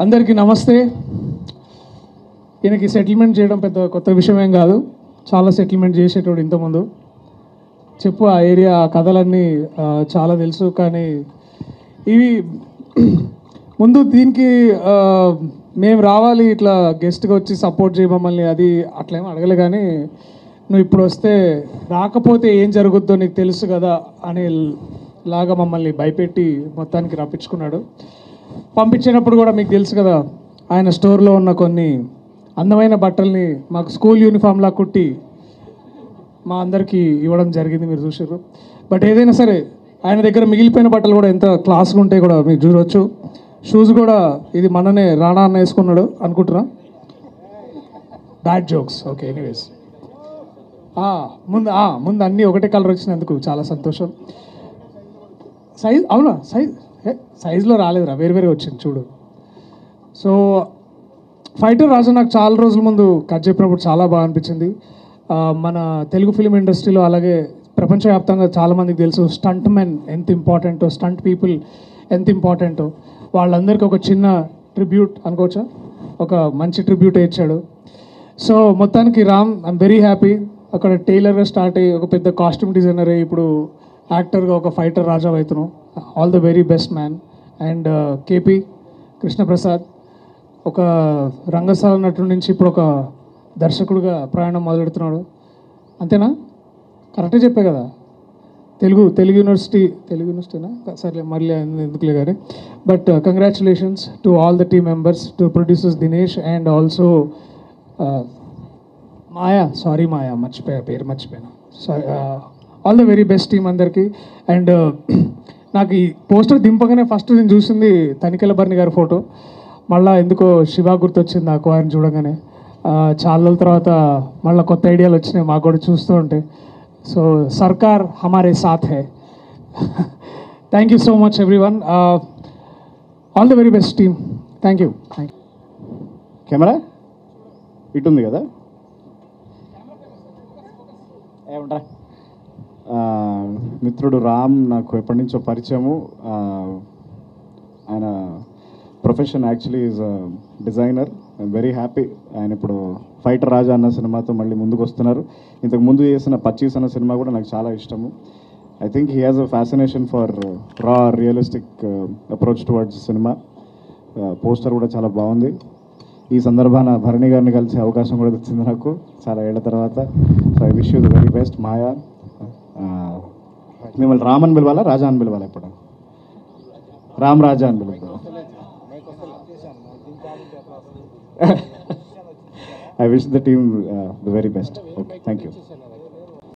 అందరికీ నమస్తే. ఈయనకి సెటిల్మెంట్ చేయడం పెద్ద కొత్త విషయం ఏం కాదు, చాలా సెటిల్మెంట్ చేసేటోడు ఇంతకుముందు. చెప్పు ఆ ఏరియా ఆ కథలన్నీ చాలా తెలుసు. కానీ ఇవి ముందు దీనికి మేము రావాలి ఇట్లా గెస్ట్గా వచ్చి సపోర్ట్ చేయమమ్మల్ని అది అట్లేమో అడగలే. కానీ నువ్వు ఇప్పుడు వస్తే రాకపోతే ఏం జరుగుద్దో నీకు తెలుసు కదా అనే లాగా మమ్మల్ని భయపెట్టి మొత్తానికి రప్పించుకున్నాడు. పంపించేటప్పుడు కూడా మీకు తెలుసు కదా, ఆయన స్టోర్లో ఉన్న కొన్ని అందమైన బట్టల్ని మాకు స్కూల్ యూనిఫామ్లా కుట్టి మా అందరికీ ఇవ్వడం జరిగింది, మీరు చూసారు. బట్ ఏదైనా సరే ఆయన దగ్గర మిగిలిపోయిన బట్టలు కూడా ఎంత క్లాస్గా ఉంటాయి కూడా మీరు చూడవచ్చు. షూస్ కూడా ఇది మననే రాణా అన్న వేసుకున్నాడు అనుకుంటున్నా. Bad jokes, okay. ఎనీవేస్ ముందు అన్నీ ఒకటే కలర్ వచ్చినందుకు చాలా సంతోషం. సైజ్ అవునా, సైజులో రాలేదురా, వేరు వేరే వచ్చింది చూడు. సో ఫైటర్ రాజా నాకు చాలా రోజుల ముందు కథ చెప్పినప్పుడు చాలా బాగా అనిపించింది. మన తెలుగు ఫిలిం ఇండస్ట్రీలో అలాగే ప్రపంచవ్యాప్తంగా చాలామందికి తెలుసు స్టంట్ మెన్ ఎంత ఇంపార్టెంటో, స్టంట్ పీపుల్ ఎంత ఇంపార్టెంటో. వాళ్ళందరికీ ఒక చిన్న ట్రిబ్యూట్ అనుకోవచ్చా, ఒక మంచి ట్రిబ్యూట్ ఇచ్చాడు. సో మొత్తానికి రామ్, ఐఎమ్ వెరీ హ్యాపీ. అక్కడ టైలర్గా స్టార్ట్ అయ్యి ఒక పెద్ద కాస్ట్యూమ్ డిజైనర్ అయ్యి ఇప్పుడు యాక్టర్గా ఒక ఫైటర్ రాజా అవుతున్నాం. All the very best man. And KP Krishnaprasad ఒక రంగస్థల నటుడి నుంచి ఇప్పుడు ఒక దర్శకుడిగా ప్రయాణం మొదలెడుతున్నాడు. అంతేనా? కరెక్టే చెప్పే కదా. తెలుగు యూనివర్సిటీనా? సర్లే మళ్ళీ ఎందుకులే కానీ. But congratulations to all the team members, to producers Dinesh and also Maya పేరు మర్చిపోయాను. Sorry. All the very best team అందరికీ. అండ్ నాకు ఈ పోస్టర్ దింపగానే ఫస్ట్ నేను చూసింది తనికెళ్ళ భరణి గారి ఫోటో. మళ్ళీ ఎందుకో శివ గుర్తొచ్చింది నాకు ఆయన చూడగానే. చాలా రోజుల తర్వాత మళ్ళీ కొత్త ఐడియాలు వచ్చినాయి మాకు కూడా చూస్తూ ఉంటే. సో సర్కార్ హమారే సాథ్ హై. Thank you so much everyone. All the very best team. Thank you. Camera ఇటు ఉంది కదా, ఏమంటా. మిత్రుడు రామ్ నాకు ఎప్పటి నుంచో పరిచయము. ఆయన profession actually is designer. I'm very happy ఆయన ఇప్పుడు ఫైటర్ రాజా అన్న సినిమాతో మళ్ళీ ముందుకు వస్తున్నారు. ఇంతకు ముందు చేసిన 25 అన్న సినిమా కూడా నాకు చాలా ఇష్టము. I think he has a fascination for raw realistic approach towards cinema. Poster కూడా చాలా బాగుంది. ఈ సందర్భాన భరణి గారిని కలిసే అవకాశం కూడా వచ్చింది నాకు చాలా ఏళ్ల తర్వాత. So I wish you the very best. Maya, మిమ్మల్ని రామ్ అని పిలవాలా, రాజా అని పిలవాలా? ఇప్పుడు రామ్ రాజా అని పిలవాలి. I wish the team the very best. Okay, thank you.